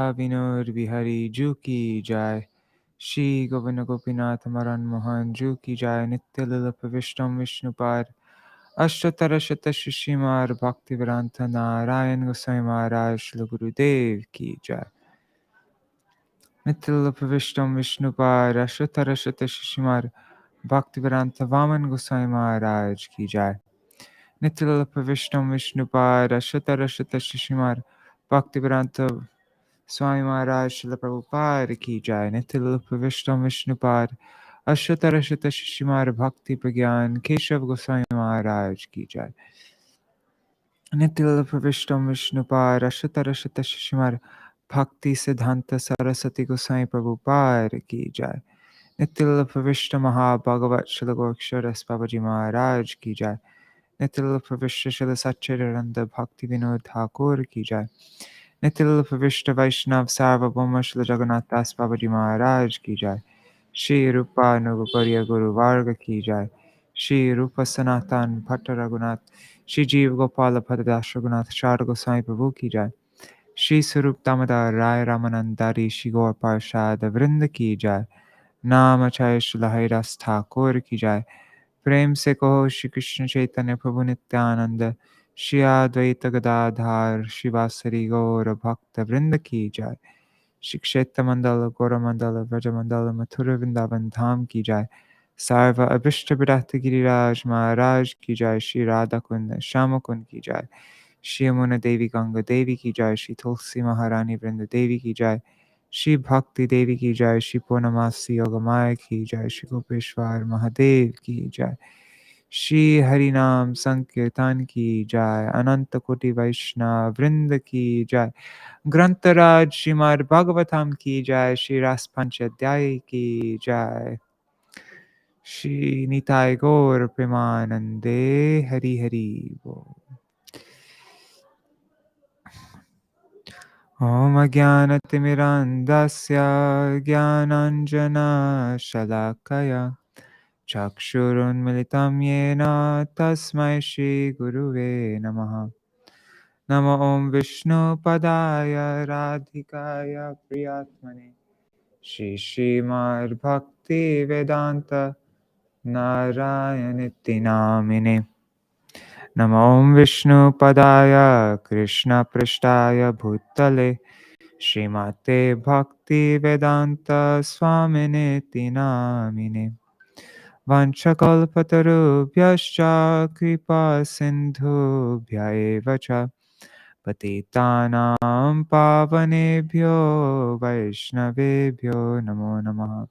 विनोद बिहारी जू की जय। श्री गोविंद गोपीनाथ मरन मोहन जू की जय। नित्य ललित विष्णु विष्णुपाद अष्टोत्तर शत शिशिमार भक्तिवेदांत नारायण गोसाई महाराज श्री गुरुदेव की जय। नित्य ललित विष्णु विष्णुपाद अष्टोत्तर शत शिशिमार भक्तिवेदांत वामन गोसाई महाराज की जय। नित्य ललित विष्णु विष्णुपाद अष्टोत्तर शत शिशिमार भक्तिवेदांत स्वामी महाराज श्रील प्रभुपाद की जय। नित्य रूप विष्णु विष्णुपाद अष्टोत्तर शत शिशिमार भक्ति प्रज्ञान केशव गोसाई महाराज की जय। नित्य रूप विष्णु विष्णुपाद अष्टोत्तर शत शिशिमार भक्ति सिद्धांत सरस्वती गोसाई प्रभुपाद की जय। नित्य रूप विष्णु महाभगवत श्री गोक्षर बाबाजी महाराज की जय। नित्य रूप विष्णु श्री सच्चिदानंद भक्ति विनोद ठाकुर की जय। नित्य रूप विष्णु वैष्णव सार्वभौम श्री जगन्नाथ दास बाबाजी महाराज की जय। श्री रूपानुगुपर्य गुरु वर्ग की जय। श्री रूप सनातन भट्ट रघुनाथ श्री जीव गोपाल भद्रदास रघुनाथ चार गोसाई प्रभु की जय। श्री स्वरूप दामोदर राय रामानंदारी श्री गौर पार्षद वृंद की जय। नाम अक्षय श्री हरिदास ठाकुर की जय। प्रेम से कहो श्री कृष्ण चैतन्य प्रभु नित्यानंद श्री अद्वैत गदाधार शिवासरी गौर भक्त वृंद की जय। श्री क्षेत्र मंडल गौर मंडल व्रज मंडल मथुर वृंदावन धाम की जय। सर्व अभिष्ट विदात गिरिराज महाराज की जय। श्री राधा कुंद श्याम कुंद की जय। श्री यमुना देवी गंगा देवी की जय। श्री तुलसी महारानी वृंद देवी की जय। श्री भक्ति देवी की जय। श्री पूर्णमासी योगमाया की जय। श्री गोपेश्वर महादेव की जय। श्री हरिनाम संकीर्तन की जय। अनंत कोटि वैष्णव वृंद की जय। ग्रंथराज श्रीमद् भागवतम की जय। श्री रास-पाñcādhyāyī की जय। श्री निताय गौर प्रेमानंदे हरि हरि बोल। ॐ अज्ञानतिमिरान्धस्य ज्ञानाञ्जनशलाकया चक्षुरुन्मिलितं येन तस्मै श्रीगुरुवे नमः। नमो ॐ विष्णुपदाय राधिकाय प्रियात्मने श्रीमद्भक्तिवेदान्त नारायणीति नामिने। नमो ॐ विष्णुपदाय कृष्णपृष्ठाय भूतले श्रीमते भक्तिवेदान्त स्वामिनेति नामिने। वाञ्छकल्पतरुभ्यश्च कृपा सिन्धुभ्य एव च पतितानां पावनेभ्यो वैष्णवेभ्यो नमो नमः।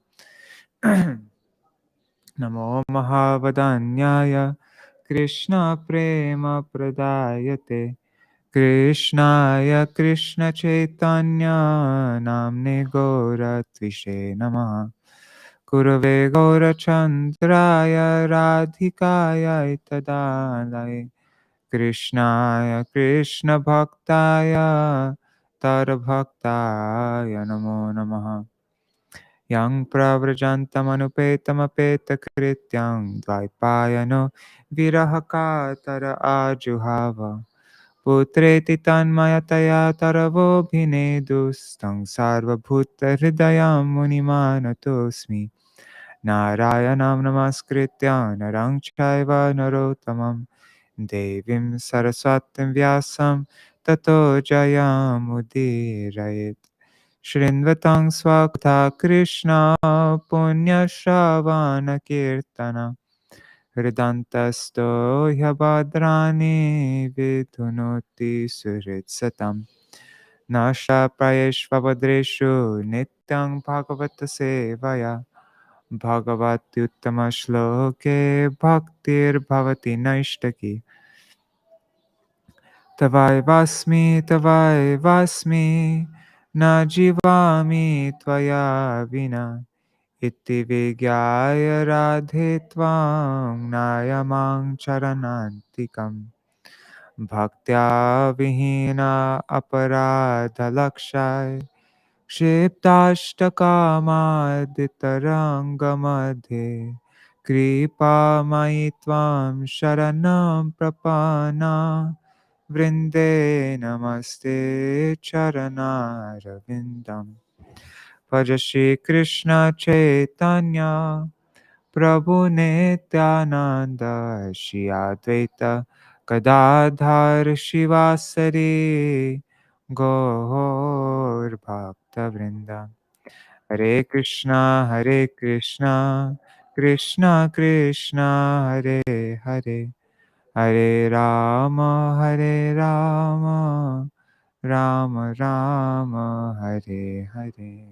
नमो महावदान्याय कृष्णप्रेमप्रदायते कृष्णाय कृष्णचैतन्य नाम्ने गौरत्विषे नमः। गुरवे गौरचन्द्राय राधिकायै तदालये कृष्णाय कृष्णभक्ताय तरभक्ताय नमो नमः। यं प्रव्रजन्तमनुपेतमपेतकृत्यं द्वैपायनो विरहकातर आजुहाव पुत्रेति तन्मयतया तरवोऽभिनेदुस्तं सार्वभूतहृदयं मुनिमानतोऽस्मि। नारायणं नमस्कृत्य नरं चैव नरोत्तमं देवीं सरस्वतीं व्यासं ततो जयमुदीरयेत्। शृण्वतं स्वकथा कृष्ण पुण्यश्रवणकीर्तन हृदन्तस्तो ह्यभद्राणि विधुनोति सुहृत्सतम्। नष्टप्रायेष्वभद्रेषु नित्यं भगवत सेवया भगवत्युत्तमश्लोके भक्तिर्भवति नैष्टकी। तवैवास्मि न जीवामि त्वया विना इति विज्ञाय राधे त्वां नायमां चरणान्तिकम्। भक्त्या विहीना अपराधलक्षाय क्षिप्ताष्टकामादितरङ्गमध्ये कृपामयि त्वां शरणं प्रपन्ना Vrinde namaste charanarvindam. Bhaja Shri Krishna Chaitanya Prabhu Nityananda Shri Advaita Gadadhar Shivasari Gaur Bhakta Vrinda. Hare Krishna, Krishna Krishna, Hare Hare, Hare Rama, Rama Rama, Hare Hare.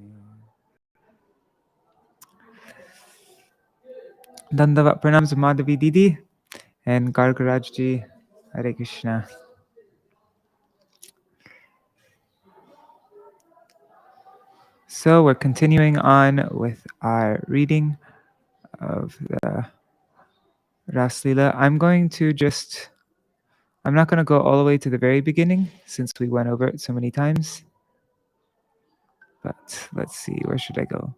Dandavat pranams Madhavi Didi and Gargaraj ji. Hare Krishna. So we're continuing on with our reading of the Rāsa-līla. I'm not going to go all the way to the very beginning since we went over it so many times. But let's see, where should I go?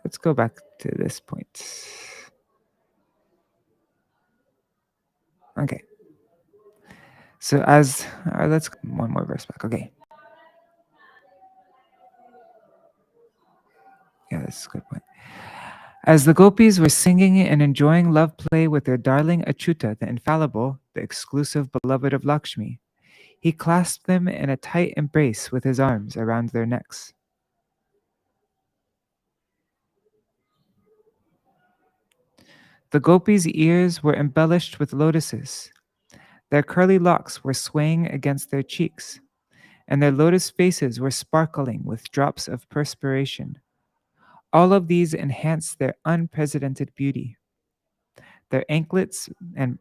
Let's go back to this point. Okay. So let's one more verse back. Okay. Yeah, that's a good point. As the gopis were singing and enjoying love play with their darling Achyuta, the infallible, the exclusive beloved of Lakshmi, he clasped them in a tight embrace with his arms around their necks. The gopis' ears were embellished with lotuses. Their curly locks were swaying against their cheeks, and their lotus faces were sparkling with drops of perspiration. All of these enhanced their unprecedented beauty. Their anklets and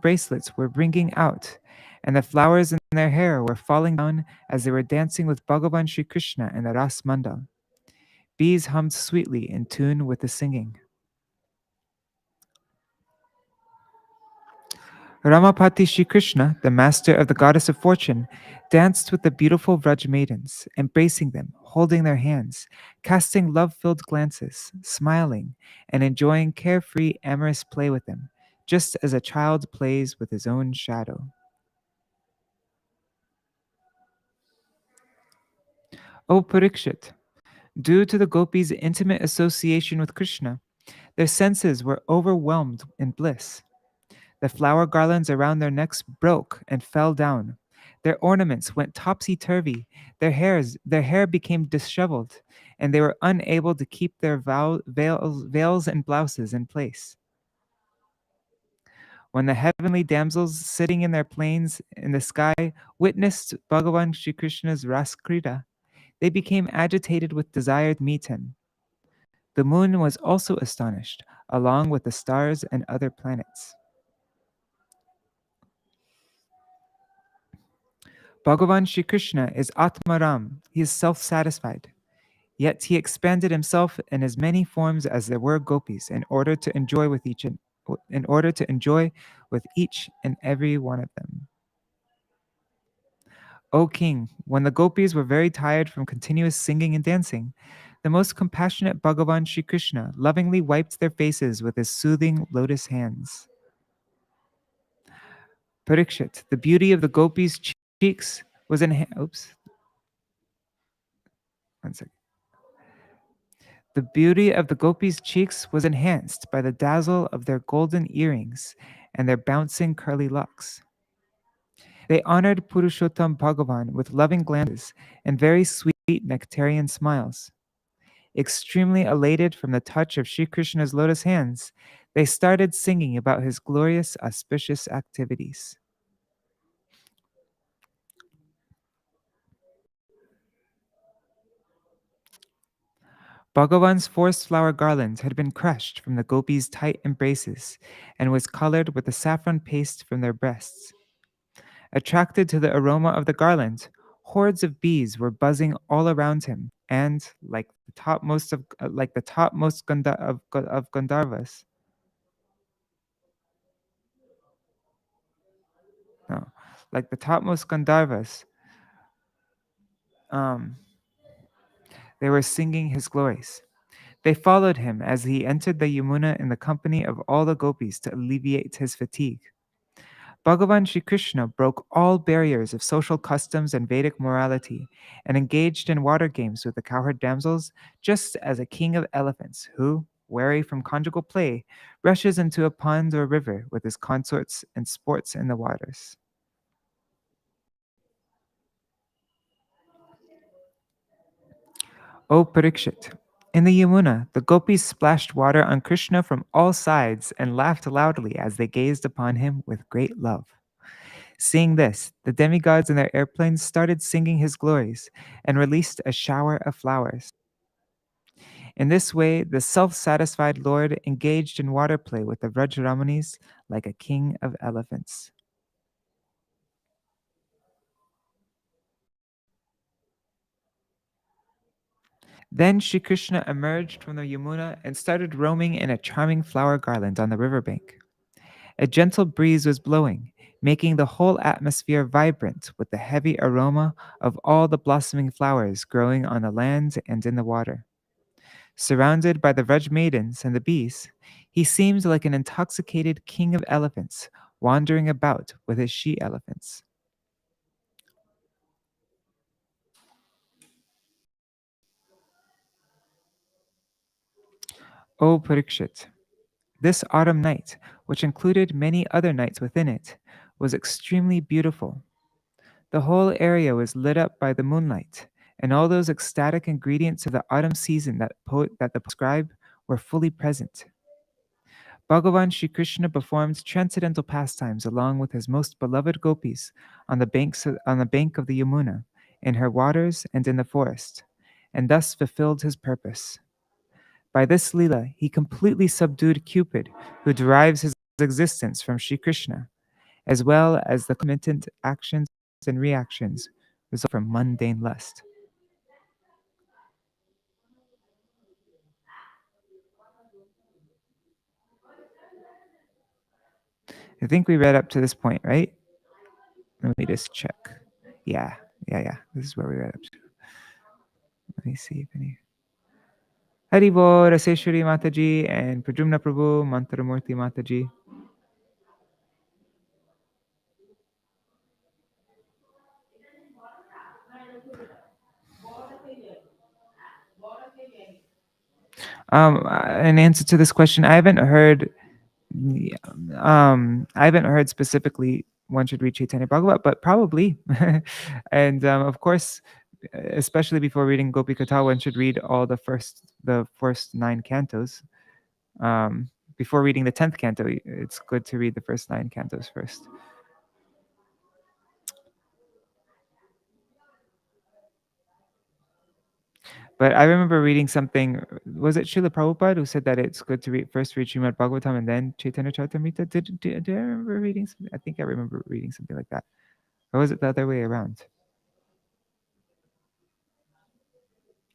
bracelets were ringing out, and the flowers in their hair were falling down as they were dancing with Bhagavan Sri Krishna in the Ras Mandal. Bees hummed sweetly in tune with the singing. Ramapati Shri Krishna, the master of the goddess of fortune, danced with the beautiful Vraj maidens, embracing them, holding their hands, casting love-filled glances, smiling, and enjoying carefree, amorous play with them, just as a child plays with his own shadow. O Parikshit, due to the gopis' intimate association with Krishna, their senses were overwhelmed in bliss. The flower garlands around their necks broke and fell down. Their ornaments went topsy-turvy. Their hair became disheveled, and they were unable to keep their veils and blouses in place. When the heavenly damsels sitting in their planes in the sky witnessed Bhagavan Shri Krishna's Raskrita, they became agitated with desire to meet him. The moon was also astonished, along with the stars and other planets. Bhagavan Shri Krishna is Atmaram. He is self-satisfied. Yet he expanded himself in as many forms as there were gopis in order to enjoy with each and every one of them. O king, when the gopis were very tired from continuous singing and dancing, the most compassionate Bhagavan Shri Krishna lovingly wiped their faces with his soothing lotus hands. Parikshit, the beauty of the gopis' cheeks was enhanced. One second. The beauty of the gopis' cheeks was enhanced by the dazzle of their golden earrings and their bouncing curly locks. They honored Purushottam Bhagavan with loving glances and very sweet nectarian smiles. Extremely elated from the touch of Sri Krishna's lotus hands, they started singing about his glorious, auspicious activities. Bhagavan's forest flower garland had been crushed from the gopis' tight embraces and was colored with the saffron paste from their breasts. Attracted to the aroma of the garland, hordes of bees were buzzing all around him, and like the topmost of Gandharvas. No, like the topmost Gandharvas, um, they were singing his glories. They followed him as he entered the Yamuna in the company of all the gopis to alleviate his fatigue. Bhagavan Sri Krishna broke all barriers of social customs and Vedic morality and engaged in water games with the cowherd damsels, just as a king of elephants who, wary from conjugal play, rushes into a pond or river with his consorts and sports in the waters. O Parikshit, in the Yamuna, the gopis splashed water on Krishna from all sides and laughed loudly as they gazed upon him with great love. Seeing this, the demigods in their airplanes started singing his glories and released a shower of flowers. In this way, the self satisfied Lord engaged in water play with the Vrajramanis like a king of elephants. Then Shri Krishna emerged from the Yamuna and started roaming in a charming flower garland on the riverbank. A gentle breeze was blowing, making the whole atmosphere vibrant with the heavy aroma of all the blossoming flowers growing on the land and in the water. Surrounded by the Vraj maidens and the bees, he seemed like an intoxicated king of elephants wandering about with his she elephants. O Parikshit, this autumn night, which included many other nights within it, was extremely beautiful. The whole area was lit up by the moonlight, and all those ecstatic ingredients of the autumn season that the scribe were fully present. Bhagavan Sri Krishna performed transcendental pastimes along with his most beloved gopis on the bank of the Yamuna, in her waters and in the forest, and thus fulfilled his purpose. By this Leela, he completely subdued Cupid, who derives his existence from Sri Krishna, as well as the concomitant actions and reactions result from mundane lust. I think we read up to this point, right? Let me just check. Yeah, yeah. This is where we read up to. Let me see if any. Haribo, Raseshwari Mataji, and Prajumna Prabhu, Mantramurti Mataji. In answer to this question, I haven't heard specifically one should read Chaitanya Bhagavat, but probably. And of course, especially before reading Gopi Katha, one should read all the first 9 cantos. Before reading the 10th canto, it's good to read the first 9 cantos first. But I remember reading something. Was it Srila Prabhupada who said that it's good to first read Srimad Bhagavatam and then Chaitanya Charitamrita? Did I remember reading something? I think I remember reading something like that. Or was it the other way around?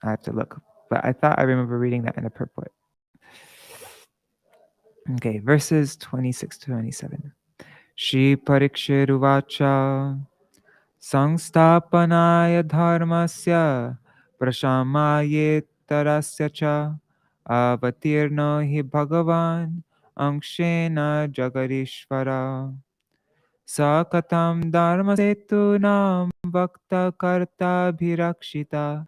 I have to look. But I thought I remember reading that in a purport. Okay, verses 26 to 27. Shri Parikshit Uvacha Sangstapanaya Dharmasya Prashamaye Tarasya Cha Avatirno Hi Bhagavan Ankshena Jagarishvara Sakatam Dharma Setunam Vakta Karta Bhirakshita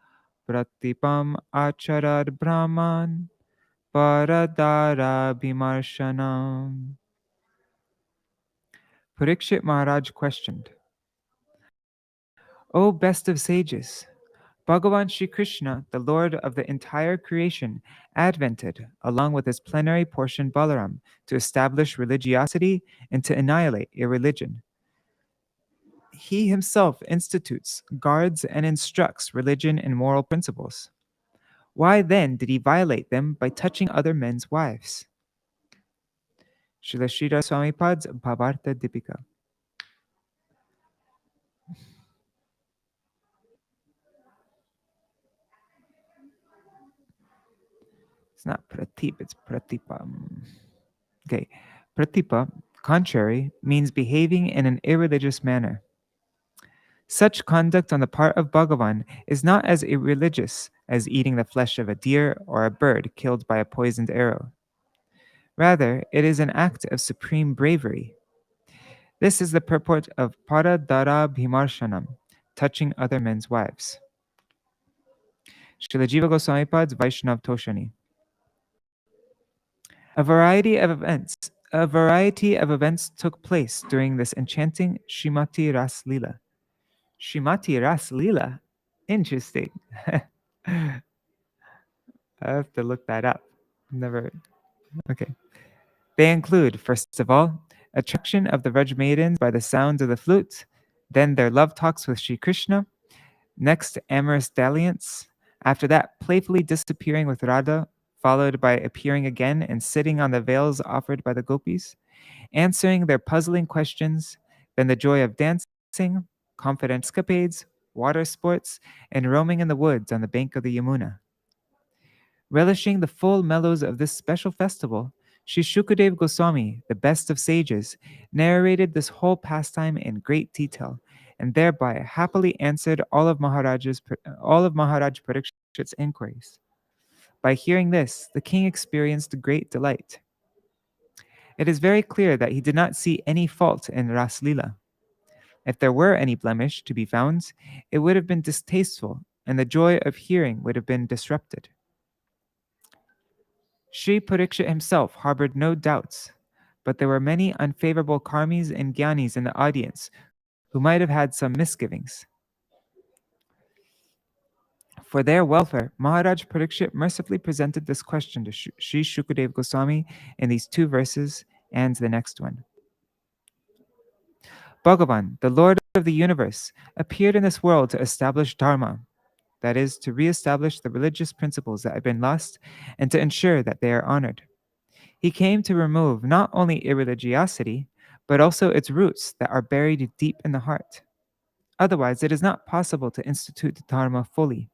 Pratipam Acharad Brahman Paradara Bhimarshanam. Parikshit Maharaj questioned, O best of sages, Bhagavan Sri Krishna, the Lord of the entire creation, advented, along with his plenary portion Balaram, to establish religiosity and to annihilate irreligion. He himself institutes, guards, and instructs religion and moral principles. Why then did he violate them by touching other men's wives? Srila Śrīdhara Swami Pad's Bhāvārtha Dīpikā. It's not pratip, it's pratipa. Okay, pratipa, contrary, means behaving in an irreligious manner. Such conduct on the part of Bhagavan is not as irreligious as eating the flesh of a deer or a bird killed by a poisoned arrow. Rather, it is an act of supreme bravery. This is the purport of Paradara Bhimarshanam, touching other men's wives. Śrīla Jīva Gosvāmī Pad's Vaiṣṇava Toṣaṇī. A variety of events took place during this enchanting Śrīmati Ras Lila. Śrīmati Ras Lila? Interesting. I have to look that up. Never. Okay. They include, first of all, attraction of the Vraj maidens by the sound of the flute, then their love talks with Sri Krishna, next amorous dalliance, after that playfully disappearing with Radha, followed by appearing again and sitting on the veils offered by the gopis, answering their puzzling questions, then the joy of dancing, confident escapades, water sports, and roaming in the woods on the bank of the Yamuna. Relishing the full mellows of this special festival, Sri Shukadeva Goswami, the best of sages, narrated this whole pastime in great detail, and thereby happily answered all of Maharaj Parikshit's inquiries. By hearing this, the king experienced great delight. It is very clear that he did not see any fault in Ras Lila. If there were any blemish to be found, it would have been distasteful, and the joy of hearing would have been disrupted. Sri Parikshit himself harbored no doubts, but there were many unfavorable karmis and gyanis in the audience who might have had some misgivings. For their welfare, Maharaj Parikshit mercifully presented this question to Sri Shukadeva Goswami in these two verses and the next one. Bhagavan, the Lord of the universe, appeared in this world to establish dharma, that is, to re-establish the religious principles that have been lost and to ensure that they are honored. He came to remove not only irreligiosity, but also its roots that are buried deep in the heart. Otherwise, it is not possible to institute the dharma fully.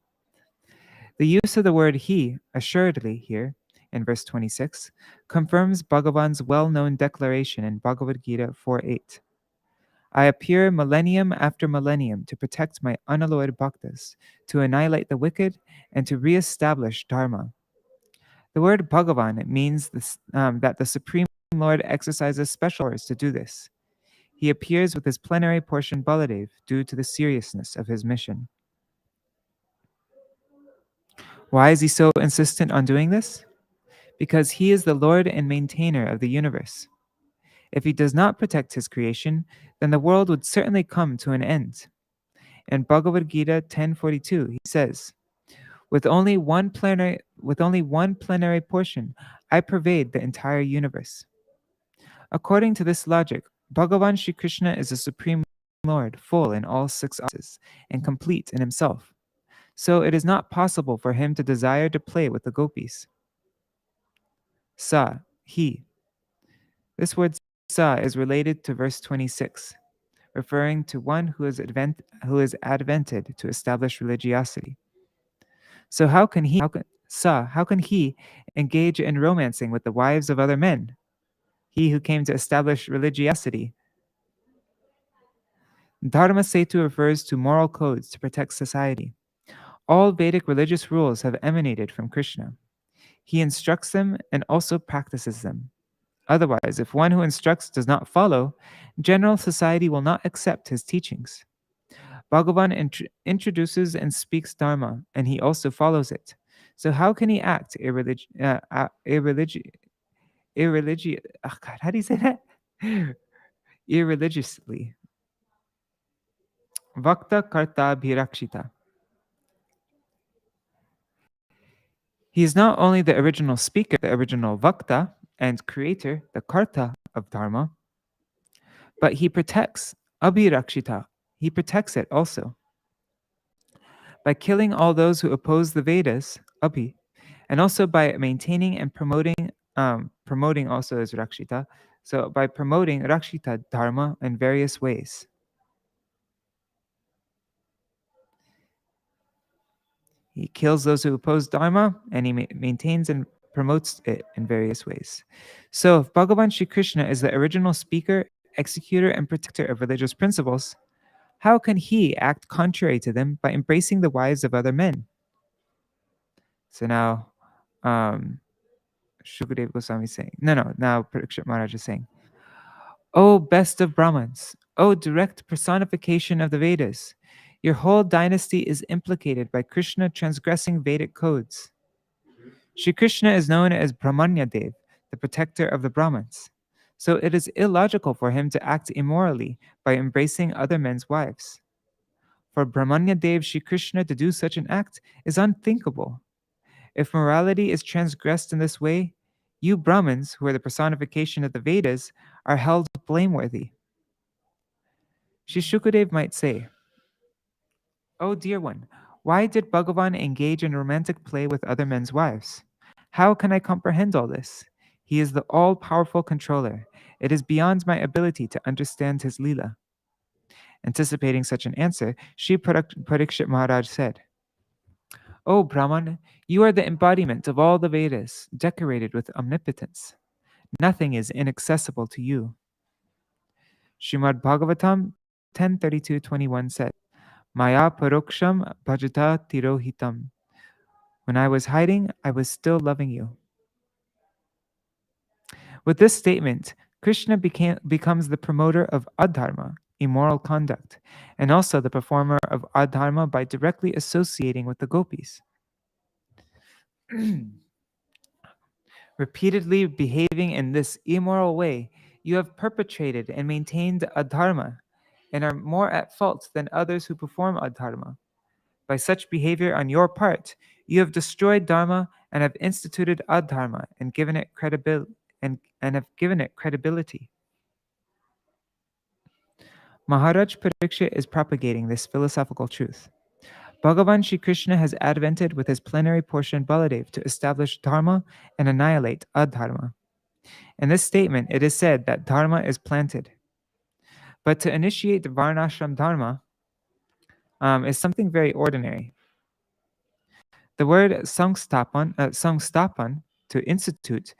The use of the word he, assuredly, here, in verse 26, confirms Bhagavan's well-known declaration in Bhagavad Gita 4.8. I appear millennium after millennium to protect my unalloyed bhaktas, to annihilate the wicked, and to re-establish dharma. The word Bhagavan means this, that the Supreme Lord exercises special powers to do this. He appears with his plenary portion Baladev due to the seriousness of his mission. Why is he so insistent on doing this? Because he is the Lord and maintainer of the universe. If he does not protect his creation, then the world would certainly come to an end. In Bhagavad Gita 10:42, he says, with only one plenary portion, I pervade the entire universe. According to this logic, Bhagavan Shri Krishna is the Supreme Lord, full in all six offices, and complete in himself. So it is not possible for him to desire to play with the gopis. Sa, he. This word sa is related to verse 26, referring to one who is advented to establish religiosity. So how can he engage in romancing with the wives of other men? He who came to establish religiosity. Dharma Setu refers to moral codes to protect society. All Vedic religious rules have emanated from Krishna. He instructs them and also practices them. Otherwise, if one who instructs does not follow, general society will not accept his teachings. Bhagavan introduces and speaks Dharma, and he also follows it. So how can he act irreligiously? Vakta karta bhirakshita. He is not only the original speaker, the original Vakta, and creator, the Karta of Dharma, but he protects Abhirakshita. He protects it also. By killing all those who oppose the Vedas, Abhi, and also by maintaining and promoting also is Rakshita, so by promoting Rakshita Dharma in various ways. He kills those who oppose Dharma, and he maintains and promotes it in various ways. So if Bhagavan Shri Krishna is the original speaker, executor, and protector of religious principles, how can he act contrary to them by embracing the wives of other men? So now, Shukadeva Goswami is saying, now Parikshit Maharaj is saying, O best of Brahmins, O direct personification of the Vedas, your whole dynasty is implicated by Krishna transgressing Vedic codes. Shri Krishna is known as Brahmanya Dev, the protector of the Brahmins. So it is illogical for him to act immorally by embracing other men's wives. For Brahmanya Dev Shri Krishna to do such an act is unthinkable. If morality is transgressed in this way, you Brahmins, who are the personification of the Vedas, are held blameworthy. Shri Shukadev might say, "O dear one, why did Bhagavan engage in romantic play with other men's wives? How can I comprehend all this? He is the all-powerful controller. It is beyond my ability to understand his Leela." Anticipating such an answer, Shri Parikshit Maharaj said, "O Brahman, you are the embodiment of all the Vedas, decorated with omnipotence. Nothing is inaccessible to you." Srimad Bhagavatam 10:32-21 said, Maya paroksham bhajata tirohitam. When I was hiding, I was still loving you. With this statement, Krishna becomes the promoter of adharma, immoral conduct, and also the performer of adharma by directly associating with the gopis. Repeatedly behaving in this immoral way, you have perpetrated and maintained adharma and are more at fault than others who perform adharma. By such behavior on your part, you have destroyed dharma and have instituted adharma and given it credibility. Maharaj Parikshit is propagating this philosophical truth. Bhagavan Shri Krishna has advented with his plenary portion Baladev to establish dharma and annihilate adharma. In this statement, it is said that dharma is planted. But to initiate the varnashram dharma is something very ordinary. The word sangstapan, to institute,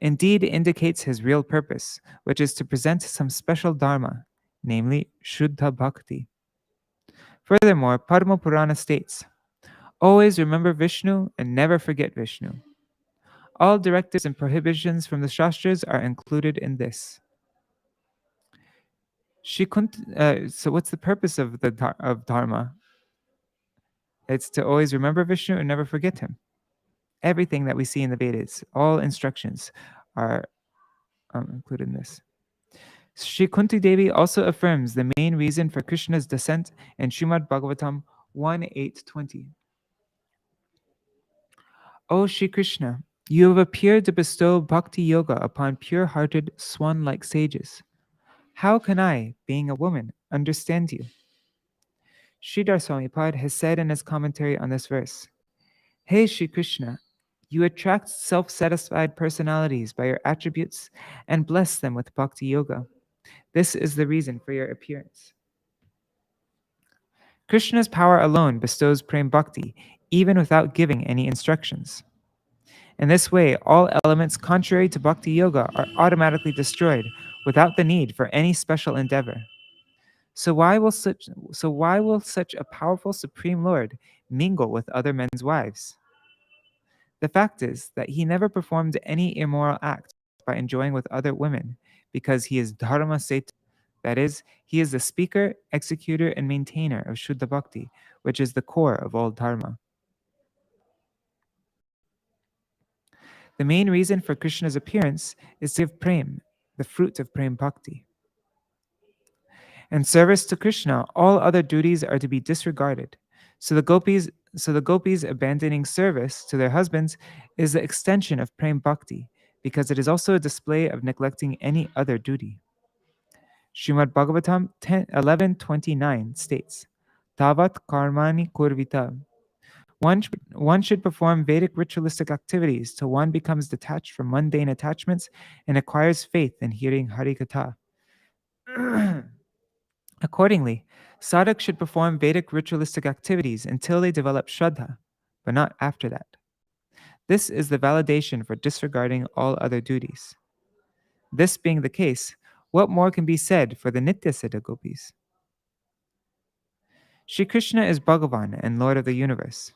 indeed indicates his real purpose, which is to present some special dharma, namely Shuddha Bhakti. Furthermore, Padma Purana states, always remember Vishnu and never forget Vishnu. All directives and prohibitions from the Shastras are included in this. So what's the purpose of Dharma? It's to always remember Vishnu and never forget him. Everything that we see in the Vedas, all instructions are included in this. Shri Kunti Devi also affirms the main reason for Krishna's descent in Srimad Bhagavatam 1:8-20. O Shri Krishna, you have appeared to bestow bhakti yoga upon pure-hearted, swan-like sages. How can I, being a woman, understand you? Śrīdhara Swamipad has said in his commentary on this verse, Hey Shri Krishna, you attract self-satisfied personalities by your attributes and bless them with bhakti yoga. This is the reason for your appearance. Krishna's power alone bestows prem bhakti, even without giving any instructions. In this way, all elements contrary to bhakti yoga are automatically destroyed without the need for any special endeavor. So why will such a powerful Supreme Lord mingle with other men's wives? The fact is that he never performed any immoral act by enjoying with other women, because he is dharma setu. That is, he is the speaker, executor, and maintainer of Shuddha Bhakti, which is the core of all dharma. The main reason for Krishna's appearance is to give prem, the fruit of prem bhakti. In service to Krishna, all other duties are to be disregarded. So the gopis abandoning service to their husbands is the extension of prem bhakti, because it is also a display of neglecting any other duty. Srimad Bhagavatam 11:29 states, Tavat karmani kurvita. One should perform Vedic ritualistic activities till one becomes detached from mundane attachments and acquires faith in hearing Harikatha. Accordingly, sadhaks should perform Vedic ritualistic activities until they develop Shraddha, but not after that. This is the validation for disregarding all other duties. This being the case, what more can be said for the Nitya Siddha gopis? Shri Krishna is Bhagavan and Lord of the universe.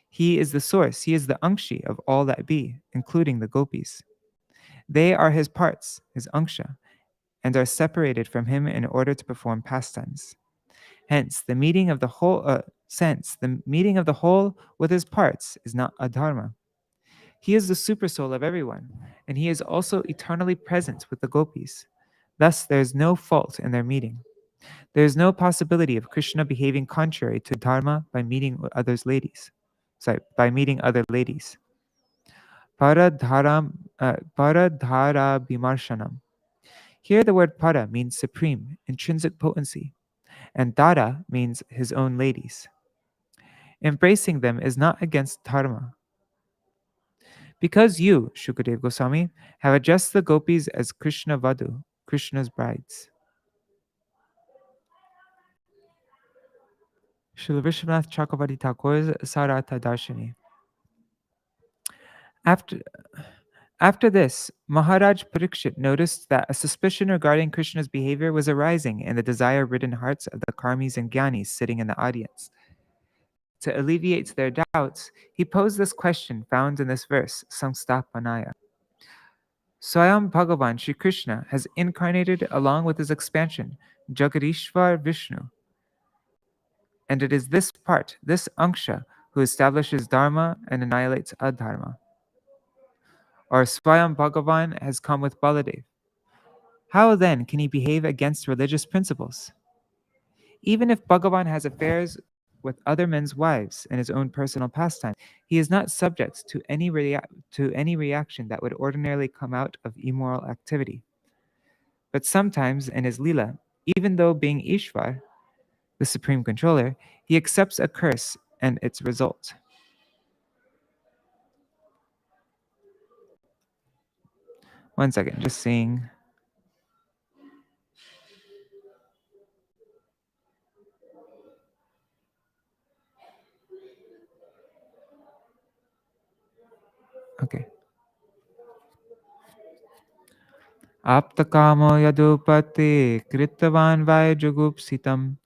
He is the source, he is the Ankshi of all that be, including the gopis. They are his parts, his Anksha, and are separated from him in order to perform pastimes. Hence, the meeting of the whole with his parts is not adharma. He is the supersoul of everyone, and he is also eternally present with the gopis. Thus, there is no fault in their meeting. There is no possibility of Krishna behaving contrary to dharma by meeting by meeting other ladies. Paradhara bimarshanam. Here the word para means supreme, intrinsic potency, and dara means his own ladies. Embracing them is not against dharma. Because you, Shukadeva Goswami, have addressed the gopis as Krishna Vadu, Krishna's brides. Śrīla Viśvanātha Cakravartī Thakur's Sārārtha Darśinī. After this, Maharaj Parikshit noticed that a suspicion regarding Krishna's behavior was arising in the desire-ridden hearts of the karmis and jnanis sitting in the audience. To alleviate their doubts, he posed this question found in this verse, Samstapanaya. Swayam Bhagavan Shri Krishna has incarnated along with his expansion, Jagadishvar Vishnu. And it is this part, this Anksha, who establishes Dharma and annihilates Adharma. Or Swayam Bhagavan has come with Baladev. How then can he behave against religious principles? Even if Bhagavan has affairs with other men's wives in his own personal pastime, he is not subject to any reaction that would ordinarily come out of immoral activity. But sometimes in his Leela, even though being Ishvar, the supreme controller, he accepts a curse and its result. One second, just seeing. Okay. Aptakamo yadupati kritavan vayajugupsitam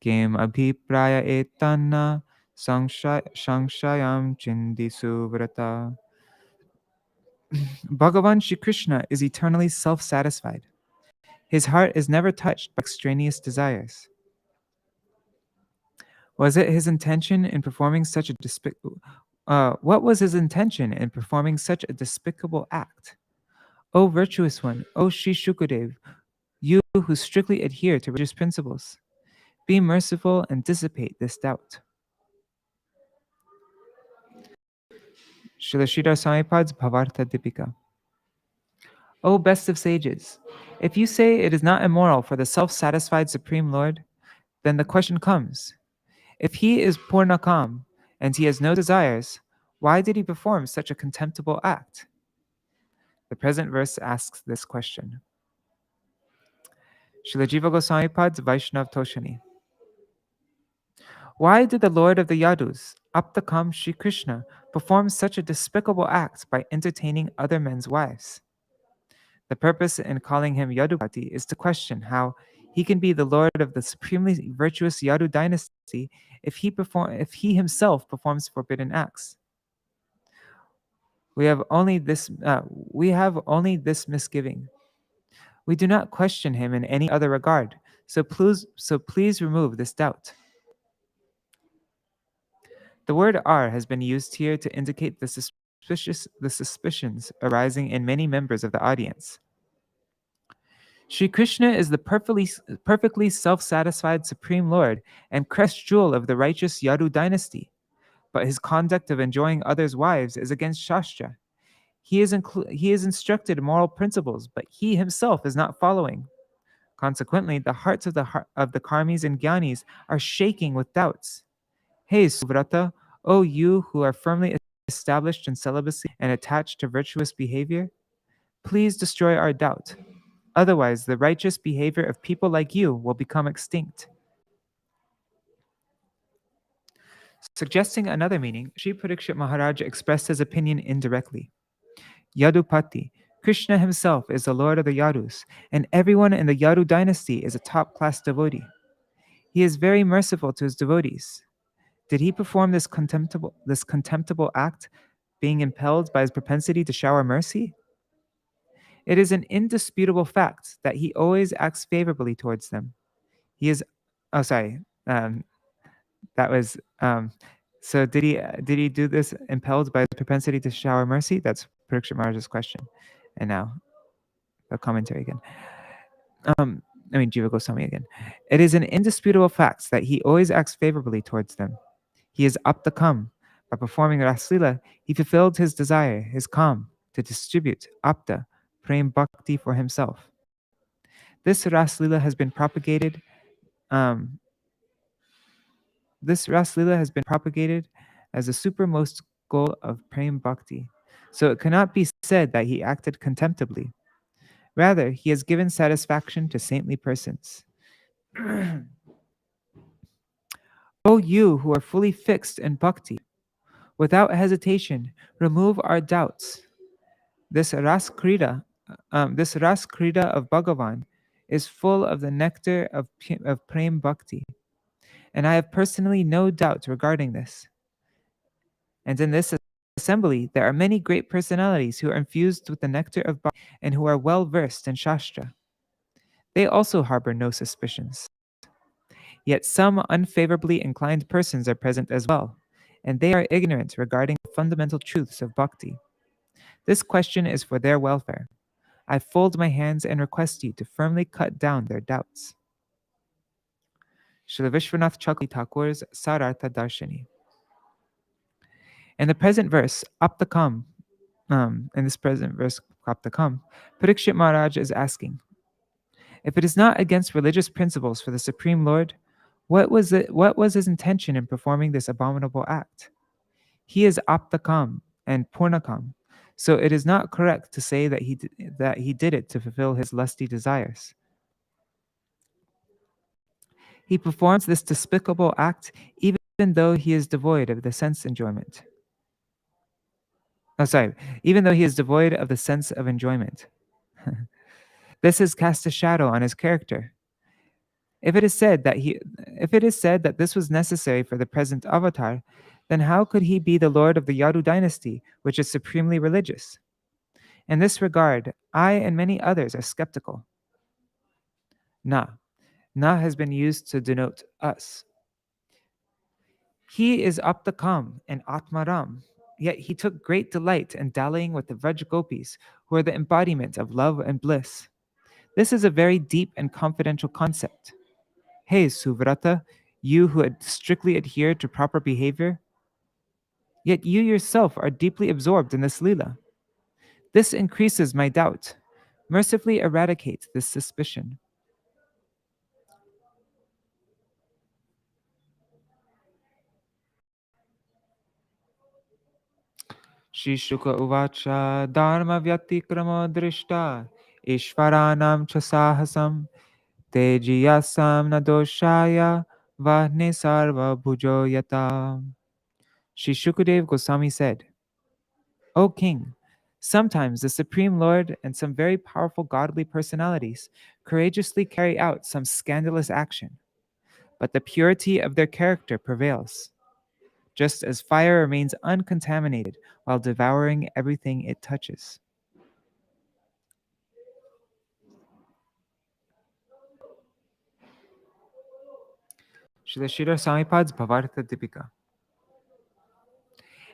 kim abhipraya etanna sanshayam chindisu vrata. Bhagavan Shri Krishna is eternally self-satisfied. His heart is never touched by extraneous desires. Was it his intention in performing such a what was his intention in performing such a despicable act? O virtuous one, O Shri Shukadev, you who strictly adhere to religious principles, be merciful and dissipate this doubt. Śrīla Śrīdhara Swamipad's Bhāvārtha Dīpikā. O best of sages, if you say it is not immoral for the self-satisfied Supreme Lord, then the question comes, if he is Purnakam and he has no desires, why did he perform such a contemptible act? The present verse asks this question. Śrīla Jīva Goswamipad's Vaiṣṇava Toṣaṇī. Why did the Lord of the Yadus, Aptakam Shri Krishna, perform such a despicable act by entertaining other men's wives? The purpose in calling him Yadupati is to question how he can be the Lord of the supremely virtuous Yadu dynasty if he himself performs forbidden acts. We have only this misgiving. We do not question him in any other regard, so please remove this doubt. The word "ar" has been used here to indicate the suspicions arising in many members of the audience. Shri Krishna is the perfectly self-satisfied Supreme Lord and crest jewel of the righteous Yadu dynasty, but his conduct of enjoying others' wives is against Shastra. He is instructed moral principles, but he himself is not following. Consequently, the hearts of the karmis and jnanis are shaking with doubts. Hey, Suvrata, O you who are firmly established in celibacy and attached to virtuous behavior, please destroy our doubt. Otherwise, the righteous behavior of people like you will become extinct. Suggesting another meaning, Sri Parikshit Maharaj expressed his opinion indirectly. Yadupati, Krishna himself is the Lord of the Yadus, and everyone in the Yadu dynasty is a top-class devotee. He is very merciful to his devotees. Did he perform this contemptible act, being impelled by his propensity to shower mercy? It is an indisputable fact that he always acts favorably towards them. He is, oh, sorry, that was, so did he do this impelled by his propensity to shower mercy? That's Parikshit Maharaj's question. And now, the commentary again. Jiva Goswami again. It is an indisputable fact that he always acts favorably towards them. He is up to come. By performing Raslila, he fulfilled his desire, his kam, to distribute apta, prem bhakti for himself. This Raslila has been propagated. This Raslila has been propagated as the supermost goal of prem bhakti. So it cannot be said that he acted contemptibly. Rather, he has given satisfaction to saintly persons. O you who are fully fixed in bhakti, without hesitation, remove our doubts. This ras krida of Bhagavan is full of the nectar of prem bhakti, and I have personally no doubt regarding this. And in this assembly, there are many great personalities who are infused with the nectar of bhakti and who are well versed in Shastra. They also harbor no suspicions. Yet some unfavorably inclined persons are present as well, and they are ignorant regarding the fundamental truths of bhakti. This question is for their welfare. I fold my hands and request you to firmly cut down their doubts. Śrīla Viśvanātha Chakli Ṭhākura's Sārārtha Darśinī. In the present verse, Aptakam, Parikshit Maharaj is asking, if it is not against religious principles for the Supreme Lord, what was his intention in performing this abominable act? He is Aptakam and Purnakam, so it is not correct to say that he did it to fulfill his lusty desires. He performs this despicable act even though he is devoid of the sense enjoyment. Even though he is devoid of the sense of enjoyment. This has cast a shadow on his character. If it is said that this was necessary for the present avatar, then how could he be the lord of the Yadu dynasty, which is supremely religious? In this regard, I and many others are skeptical. Na has been used to denote us. He is Aptakam and Atmaram, yet he took great delight in dallying with the Vraj Gopis, who are the embodiment of love and bliss. This is a very deep and confidential concept. Hey, Suvrata, you who had strictly adhered to proper behavior, yet you yourself are deeply absorbed in this lila. This increases my doubt. Mercifully eradicate this suspicion. Shri Shuka Uvacha Dharma Vyatikrama Drishta Ishvaranam Chasahasam Tejiyasam Nadoshaya Vahne Sarva Bhujoyata. Shri Shukadev Goswami said, O king, sometimes the Supreme Lord and some very powerful godly personalities courageously carry out some scandalous action, but the purity of their character prevails, just as fire remains uncontaminated while devouring everything it touches. Śrīla Samipad's Bhāvārtha Dīpikā.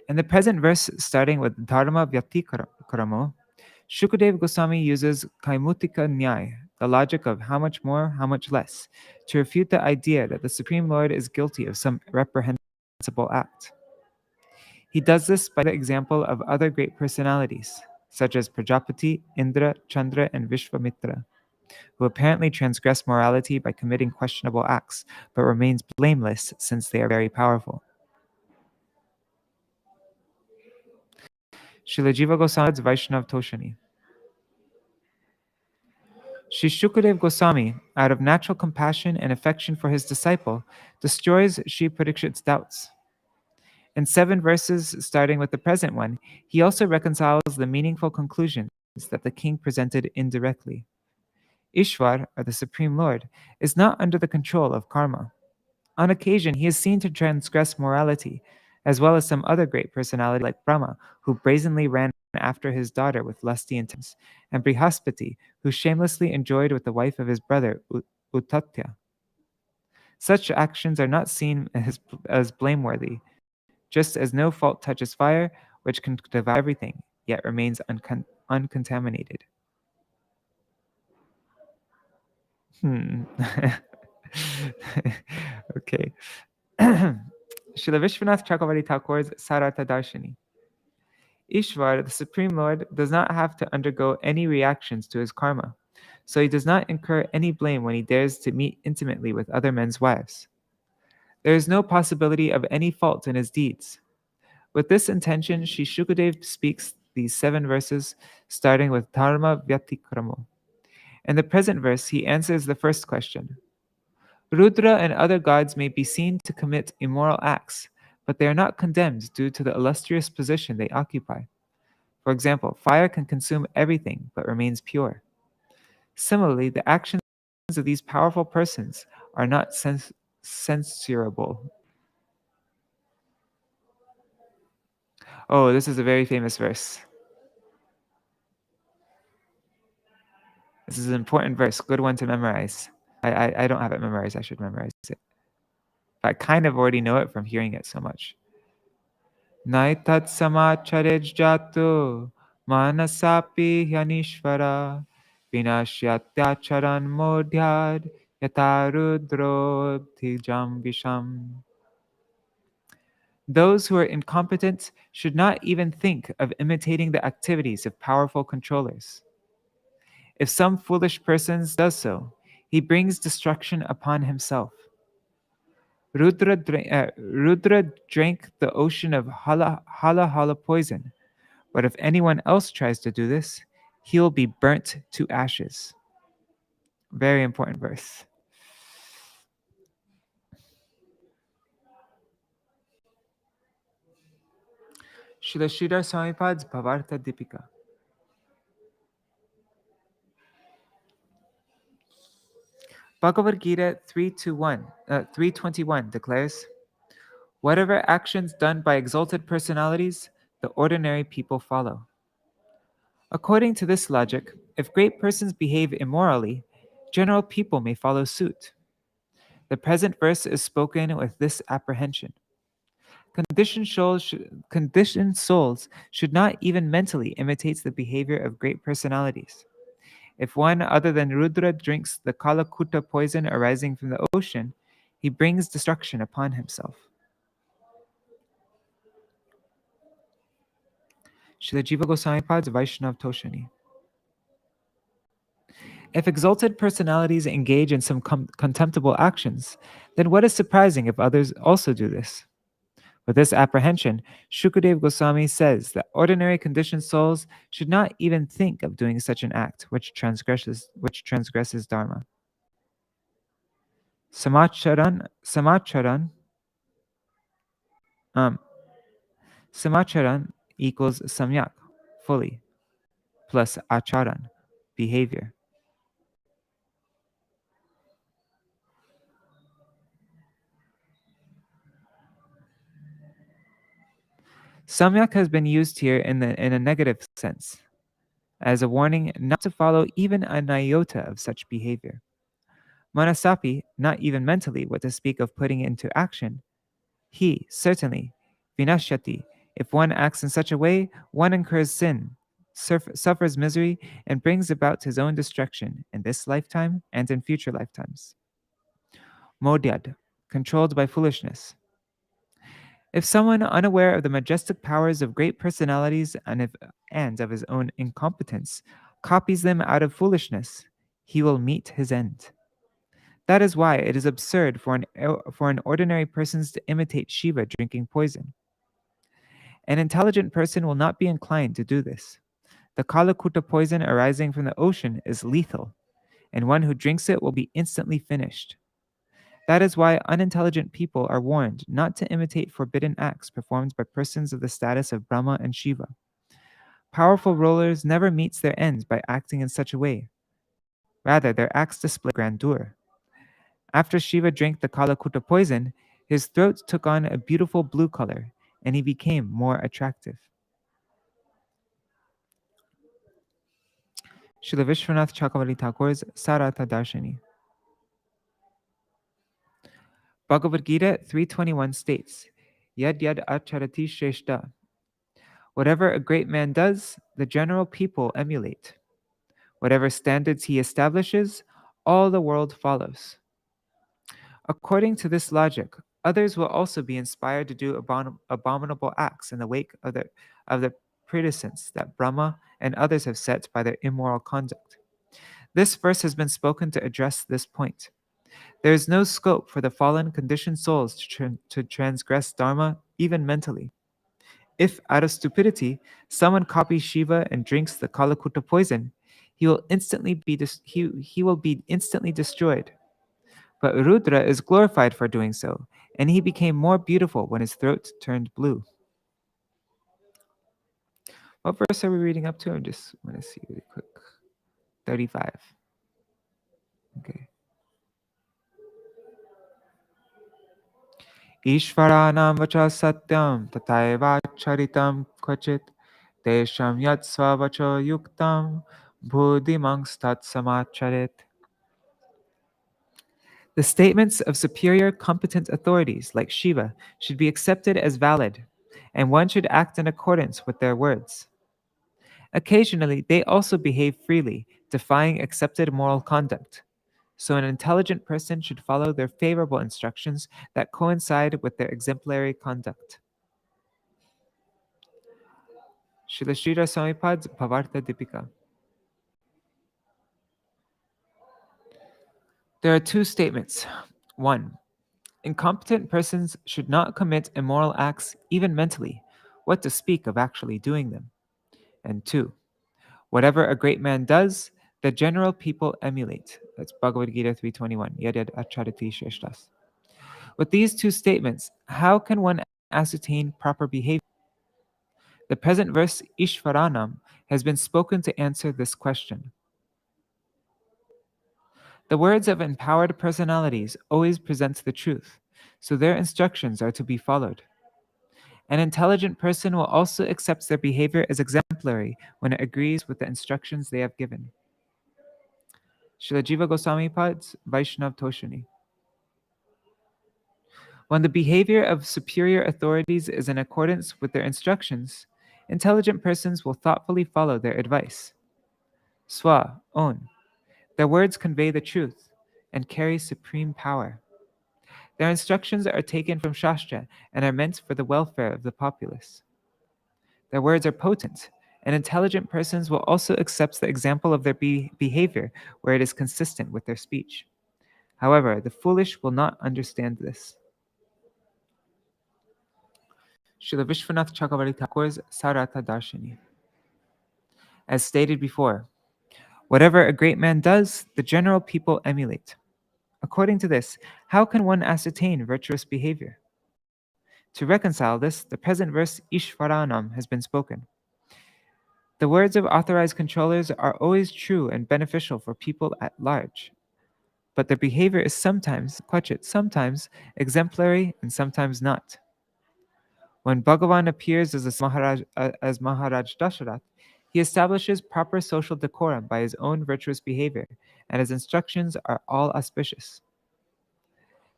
In the present verse, starting with Dharma Vyatikramo, Shukadev Goswami uses Kaimutika Nyaya, the logic of how much more, how much less, to refute the idea that the Supreme Lord is guilty of some reprehensible act. He does this by the example of other great personalities, such as Prajapati, Indra, Chandra, and Viśvamitra, who apparently transgress morality by committing questionable acts, but remains blameless since they are very powerful. Śrīla Jīva Goswami's Vaiṣṇava Toṣaṇī. Shri Shukadev Goswami, out of natural compassion and affection for his disciple, destroys Shri Parikshit's doubts. In 7 verses, starting with the present one, he also reconciles the meaningful conclusions that the king presented indirectly. Ishwar, or the Supreme Lord, is not under the control of karma. On occasion, he is seen to transgress morality, as well as some other great personality like Brahma, who brazenly ran after his daughter with lusty intents, and Brihaspati, who shamelessly enjoyed with the wife of his brother Uttatya. Such actions are not seen as blameworthy, just as no fault touches fire, which can devour everything, yet remains uncontaminated. Okay. Srila Viśvanātha Chakravartī Thakur's Sārārtha Darśinī. Ishvar, the Supreme Lord, does not have to undergo any reactions to his karma, so he does not incur any blame when he dares to meet intimately with other men's wives. There is no possibility of any fault in his deeds. With this intention, Sri Shukadev speaks these 7 verses, starting with Dharma Vyatikramo. In the present verse, he answers the first question. Rudra and other gods may be seen to commit immoral acts, but they are not condemned due to the illustrious position they occupy. For example, fire can consume everything but remains pure. Similarly, the actions of these powerful persons are not censurable. Oh, this is a very famous verse. This is an important verse, good one to memorize. I don't have it memorized, I should memorize it. I kind of already know it from hearing it so much. Naitat samacharej jato manasapi hyanishvara vinashyatyacharan modhyad yatarudro tijam visham. Those who are incompetent should not even think of imitating the activities of powerful controllers. If some foolish person does so, he brings destruction upon himself. Rudra drank the ocean of hala poison, but if anyone else tries to do this, he will be burnt to ashes. Very important verse. Śrīla Śrīdhara Swāmīpad's Bhāvārtha Dīpikā. Bhagavad Gita 3:21 declares, whatever actions done by exalted personalities, the ordinary people follow. According to this logic, if great persons behave immorally, general people may follow suit. The present verse is spoken with this apprehension. Conditioned souls should not even mentally imitate the behavior of great personalities. If one other than Rudra drinks the Kalakuta poison arising from the ocean, he brings destruction upon himself. Srila Jīva Gosvāmīpad's Vaiṣṇava Toṣaṇī. If exalted personalities engage in some contemptible actions, then what is surprising if others also do this? With this apprehension, Śrukadeva Goswami says that ordinary conditioned souls should not even think of doing such an act which transgresses Dharma. Samacharan equals samyak, fully, plus acharan, behavior. Samyak has been used here in a negative sense, as a warning not to follow even an iota of such behavior. Manasapi, not even mentally what to speak of putting into action. He, certainly, vinashyati, if one acts in such a way, one incurs sin, suffers misery, and brings about his own destruction in this lifetime and in future lifetimes. Modyad, controlled by foolishness. If someone unaware of the majestic powers of great personalities and of his own incompetence copies them out of foolishness, he will meet his end. That is why it is absurd for an ordinary person to imitate Shiva drinking poison. An intelligent person will not be inclined to do this. The Kalakuta poison arising from the ocean is lethal, and one who drinks it will be instantly finished. That is why unintelligent people are warned not to imitate forbidden acts performed by persons of the status of Brahma and Shiva. Powerful rulers never meet their ends by acting in such a way. Rather, their acts display grandeur. After Shiva drank the Kalakuta poison, his throat took on a beautiful blue color, and he became more attractive. Srila Viśvanātha Chakravartī Thakur's Sārārtha Darśinī. Bhagavad Gita 3:21 states, Yad yad acharati shreshta. Whatever a great man does, the general people emulate. Whatever standards he establishes, all the world follows. According to this logic, others will also be inspired to do abominable acts in the wake of the precedents that Brahma and others have set by their immoral conduct. This verse has been spoken to address this point. There is no scope for the fallen conditioned souls to transgress Dharma, even mentally. If, out of stupidity, someone copies Shiva and drinks the Kalakuta poison, he will be instantly destroyed. But Rudra is glorified for doing so, and he became more beautiful when his throat turned blue. What verse are we reading up to? I just want to see really quick. 35. Okay. Ishvaranam vacha satyam tataiva charitam kvachit tesham yat svavacho yuktam buddhimang tat samacharit. The statements of superior competent authorities like Shiva should be accepted as valid, and one should act in accordance with their words. Occasionally, they also behave freely, defying accepted moral conduct. So an intelligent person should follow their favorable instructions that coincide with their exemplary conduct. Śrīla Śrīdhara Swamipad's Bhāvārtha Dīpikā. There are two statements. 1. Incompetent persons should not commit immoral acts even mentally, what to speak of actually doing them. And 2. Whatever a great man does, the general people emulate. That's Bhagavad Gita 3:21. Yad acharati shreshtas. With these two statements, how can one ascertain proper behavior? The present verse, Ishvaranam, has been spoken to answer this question. The words of empowered personalities always present the truth, so their instructions are to be followed. An intelligent person will also accept their behavior as exemplary when it agrees with the instructions they have given. Srila Jīva Gosvāmī Pad's Vaiṣṇava Toṣaṇī. When the behavior of superior authorities is in accordance with their instructions, intelligent persons will thoughtfully follow their advice. Swa, own. Their words convey the truth and carry supreme power. Their instructions are taken from Shastra and are meant for the welfare of the populace. Their words are potent, and intelligent persons will also accept the example of their behavior where it is consistent with their speech. However, the foolish will not understand this. Srila Viśvanātha Chakravartī Thakur's Sārārtha Darśinī. As stated before, whatever a great man does, the general people emulate. According to this, how can one ascertain virtuous behavior? To reconcile this, the present verse Ishvaranam has been spoken. The words of authorized controllers are always true and beneficial for people at large, but their behavior is sometimes exemplary and sometimes not. When Bhagavan appears as Maharaj Dasharatha, he establishes proper social decorum by his own virtuous behavior, and his instructions are all auspicious.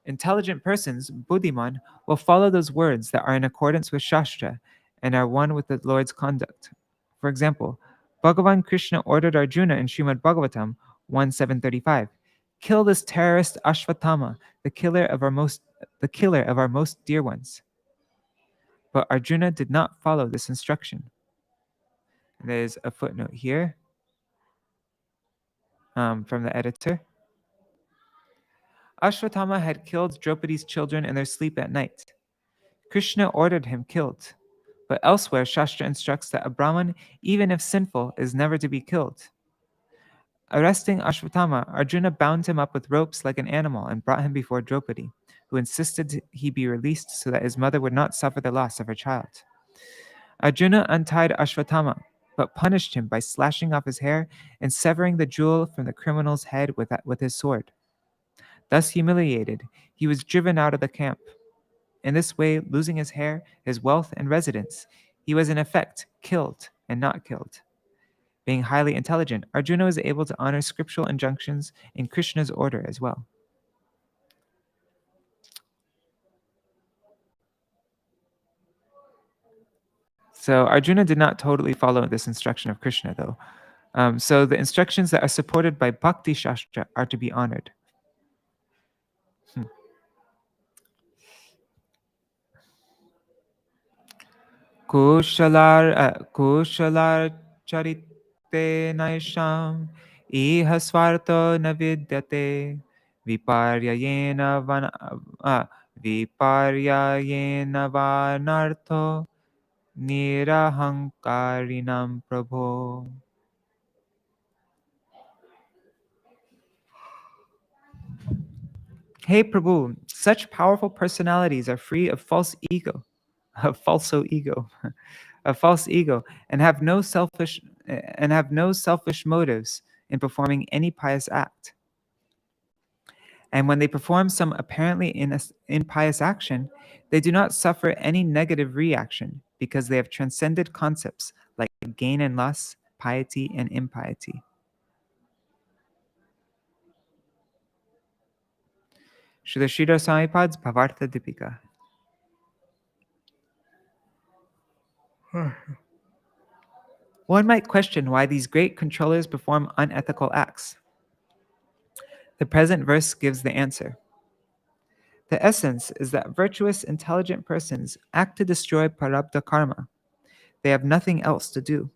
Intelligent persons, Buddhiman, will follow those words that are in accordance with Shastra and are one with the Lord's conduct. For example, Bhagavan Krishna ordered Arjuna in Srimad Bhagavatam 1.735, kill this terrorist Ashvatthama, the killer of our most dear ones. But Arjuna did not follow this instruction. There's a footnote here from the editor. Ashvatthama had killed Draupadi's children in their sleep at night. Krishna ordered him killed, but elsewhere Shastra instructs that a Brahman, even if sinful, is never to be killed. Arresting Ashvatthama, Arjuna bound him up with ropes like an animal and brought him before Draupadi, who insisted he be released so that his mother would not suffer the loss of her child. Arjuna untied Ashvatthama, but punished him by slashing off his hair and severing the jewel from the criminal's head with his sword. Thus humiliated, he was driven out of the camp. In this way, losing his hair, his wealth, and residence, he was in effect killed and not killed. Being highly intelligent, Arjuna was able to honor scriptural injunctions in Krishna's order as well. So Arjuna did not totally follow this instruction of Krishna, though. So the instructions that are supported by Bhakti Shastra are to be honored. Kushalar charite naisham iha svarto na vidyate viparyayena vanartho nirahankarinam prabho. Hey Prabhu, such powerful personalities are free of false ego, of false ego, and have no selfish motives in performing any pious act. And when they perform some apparently impious action, they do not suffer any negative reaction because they have transcended concepts like gain and loss, piety and impiety. Śrīla Swāmīpad's Bhāvārtha Dīpikā. One might question why these great controllers perform unethical acts. The present verse gives the answer. The essence is that virtuous, intelligent persons act to destroy prarabdha karma. They have nothing else to do.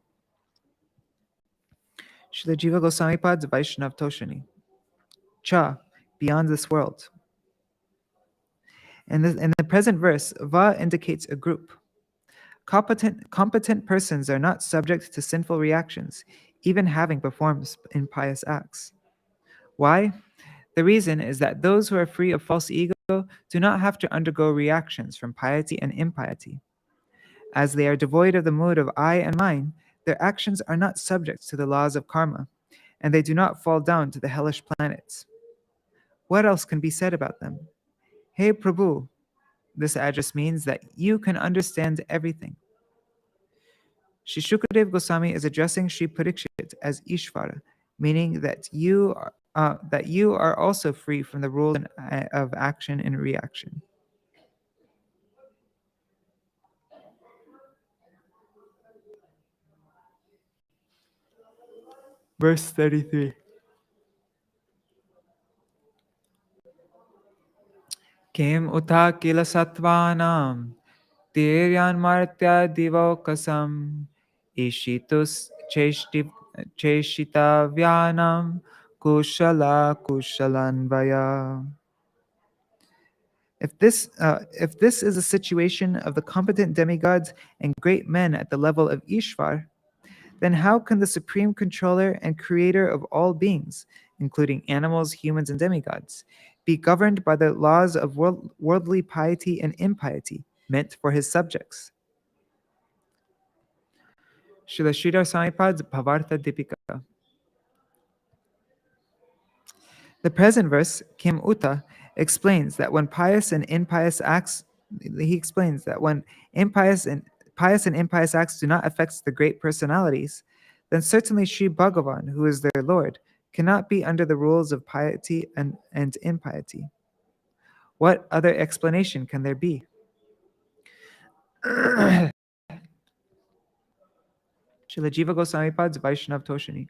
Śrīla Jīva Gosvāmīpad's Vaiṣṇava Toṣaṇī. Ch, beyond this world. In the present verse, Va indicates a group. Competent persons are not subject to sinful reactions, even having performed impious acts. Why? The reason is that those who are free of false ego do not have to undergo reactions from piety and impiety. As they are devoid of the mood of I and mine, their actions are not subject to the laws of karma, and they do not fall down to the hellish planets. What else can be said about them? Hey Prabhu, this address means that you can understand everything. Shri Shukadev Goswami is addressing Shri Parikshit as Ishvara, meaning that you are also free from the rule of action and reaction. Verse 33. Kim uta kila sattvanam tiryan martya divokasam ishitus cheshitavyanam kushalanvaya. If this is a situation of the competent demigods and great men at the level of Ishvar, then how can the supreme controller and creator of all beings, including animals, humans, and demigods, be governed by the laws of worldly piety and impiety meant for his subjects? Śrīla Swāmīpad's Bhāvārtha Dīpikā. The present verse, Kim Uta, explains that when pious and impious acts do not affect the great personalities, then certainly Sri Bhagavan, who is their Lord, cannot be under the rules of piety and impiety. What other explanation can there be? Srila Jīva Gosvāmīpad's Vaiṣṇava Toṣaṇī.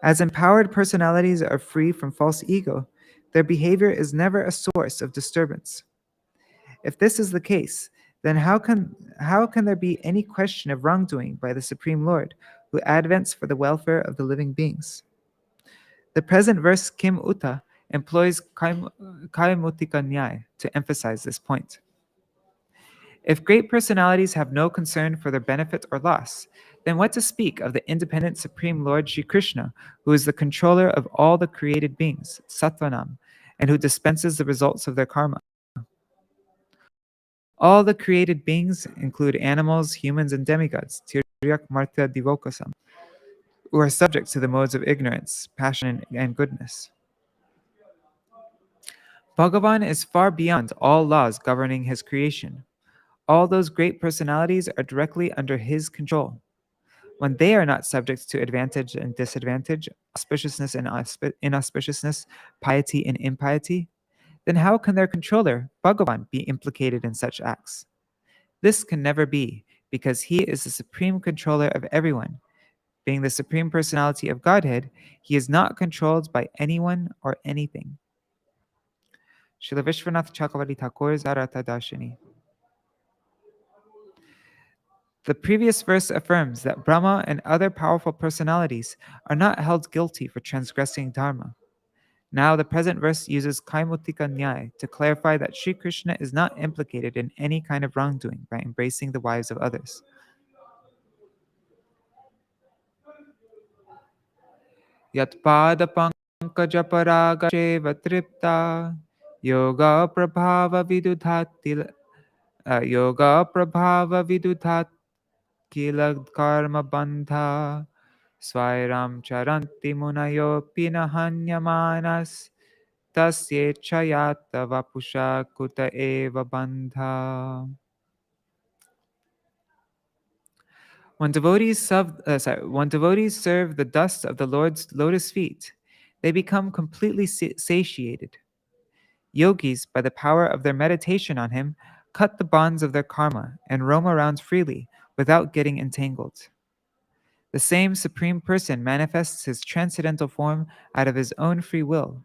As empowered personalities are free from false ego, their behavior is never a source of disturbance. If this is the case, then how can there be any question of wrongdoing by the Supreme Lord, who advents for the welfare of the living beings? The present verse Kim Uta employs Kaimutika Nyaya to emphasize this point. If great personalities have no concern for their benefit or loss, then what to speak of the independent Supreme Lord Shri Krishna, who is the controller of all the created beings, Sattvanam, and who dispenses the results of their karma? All the created beings include animals, humans, and demigods, Tiryak Martya Divokasam, who are subject to the modes of ignorance, passion, and goodness. Bhagavan is far beyond all laws governing his creation. All those great personalities are directly under his control. When they are not subject to advantage and disadvantage, auspiciousness and inauspiciousness, piety and impiety, then how can their controller, Bhagavan, be implicated in such acts? This can never be, because he is the supreme controller of everyone. Being the supreme personality of Godhead, he is not controlled by anyone or anything. Śrīla Viśvanātha Cakravartī Thakur's Sārārtha Darśinī. The previous verse affirms that Brahma and other powerful personalities are not held guilty for transgressing dharma. Now, the present verse uses Kaimuktika to clarify that Sri Krishna is not implicated in any kind of wrongdoing by embracing the wives of others. Yatpada pankaja paraga sheva tripta yoga prabhava vidudhat kila karma bandha svairam charanti munayo pinahanyamanas tasye chayata vapusha kuta eva bandha. When devotees serve the dust of the Lord's lotus feet, they become completely satiated. Yogis, by the power of their meditation on him, cut the bonds of their karma and roam around freely without getting entangled. The same Supreme Person manifests his transcendental form out of his own free will.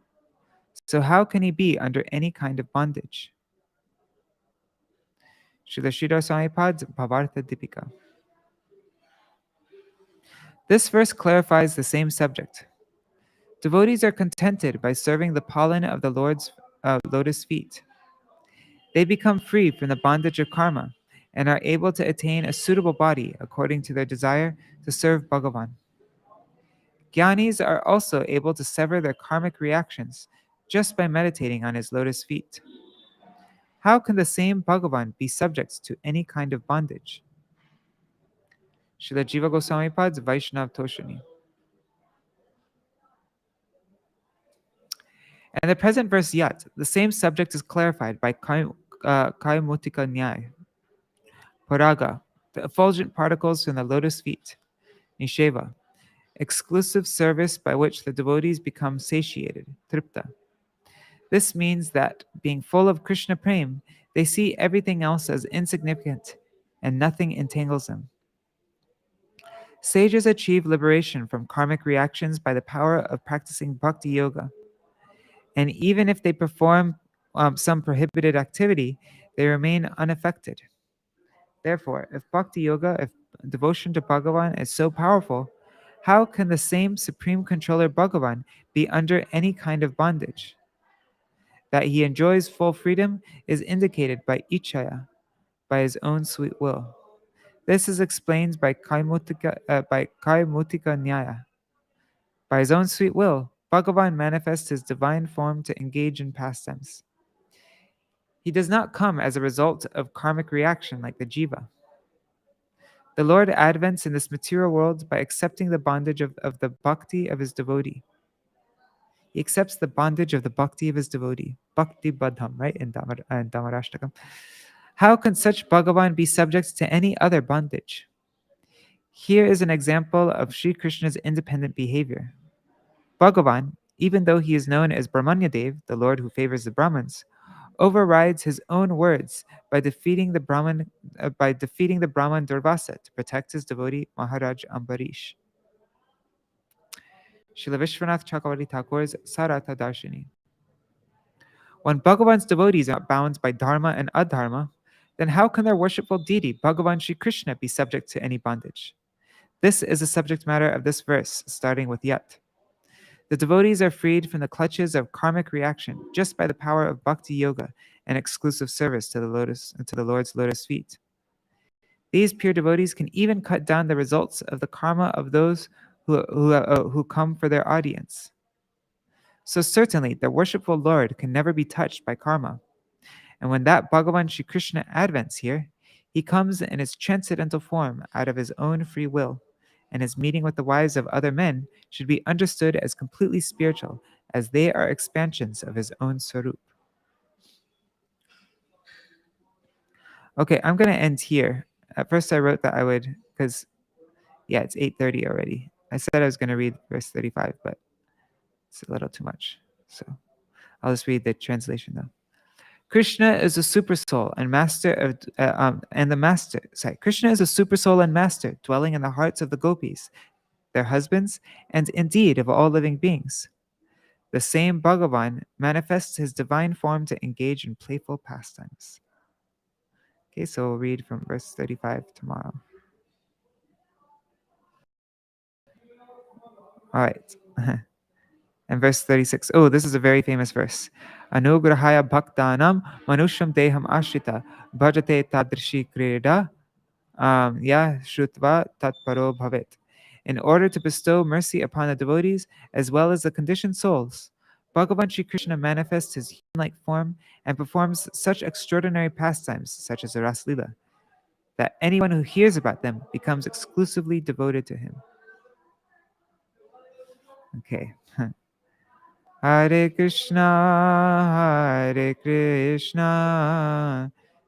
So how can he be under any kind of bondage? Śrīla Śrīdhara Bhāvārtha Dīpikā. This verse clarifies the same subject. Devotees are contented by serving the pollen of the Lord's lotus feet. They become free from the bondage of karma and are able to attain a suitable body according to their desire to serve Bhagavan. Jnanis are also able to sever their karmic reactions just by meditating on his lotus feet. How can the same Bhagavan be subject to any kind of bondage? Śrīla Jīva Gosvāmī Vaiṣṇava Toṣaṇī. And in the present verse yet, the same subject is clarified by Kaimuktika. Paraga, the effulgent particles from the lotus feet. Nisheva, exclusive service by which the devotees become satiated. Tripta. This means that, being full of Krishna Prem, they see everything else as insignificant, and nothing entangles them. Sages achieve liberation from karmic reactions by the power of practicing bhakti yoga. And even if they perform some prohibited activity, they remain unaffected. Therefore, if bhakti yoga, if devotion to Bhagavan is so powerful, how can the same Supreme Controller Bhagavan be under any kind of bondage? That he enjoys full freedom is indicated by ichaya, by his own sweet will. This is explained by Kaimuktika Nyaya. By his own sweet will, Bhagavan manifests his divine form to engage in pastimes. He does not come as a result of karmic reaction like the Jīva. The Lord advents in this material world by accepting the bondage of the bhakti of his devotee. He accepts the bondage of the bhakti of his devotee. Bhakti badham, right? In Dhamarashtakam. How can such Bhagavan be subject to any other bondage? Here is an example of Sri Krishna's independent behavior. Bhagavan, even though he is known as Brahmanyadev, the Lord who favors the Brahmins, overrides his own words by defeating the Brahman Durvasa to protect his devotee Maharaj Ambarish. Śrīla Viśvanātha Cakravartī Thakur's Sārārtha Darśinī. When Bhagavan's devotees are bound by dharma and adharma, then how can their worshipful deity, Bhagavan Sri Krishna, be subject to any bondage? This is the subject matter of this verse, starting with yet. The devotees are freed from the clutches of karmic reaction just by the power of bhakti yoga and exclusive service to the Lord's lotus feet. These pure devotees can even cut down the results of the karma of those who come for their audience. So certainly, the worshipful Lord can never be touched by karma. And when that Bhagavan Shri Krishna advents here, he comes in his transcendental form out of his own free will, and his meeting with the wives of other men should be understood as completely spiritual, as they are expansions of his own Swarup. Okay, I'm going to end here. At first I wrote that I would, because, yeah, it's 8:30 already. I said I was going to read verse 35, but it's a little too much. So I'll just read the translation though. Krishna is a super soul and master of, and the master. Sorry, Krishna is a super soul and master, dwelling in the hearts of the gopis, their husbands, and indeed of all living beings. The same Bhagavan manifests his divine form to engage in playful pastimes. Okay, so we'll read from verse 35 tomorrow. All right. And verse 36. Oh, this is a very famous verse. Anugrahaya bhaktanam manusham deham ashrita bhajate tadrishi kreda ya shrutva tatparo bhavet. In order to bestow mercy upon the devotees as well as the conditioned souls, Bhagavan Sri Krishna manifests his human-like form and performs such extraordinary pastimes, such as the Raslila, that anyone who hears about them becomes exclusively devoted to him. Okay. Hare Krishna,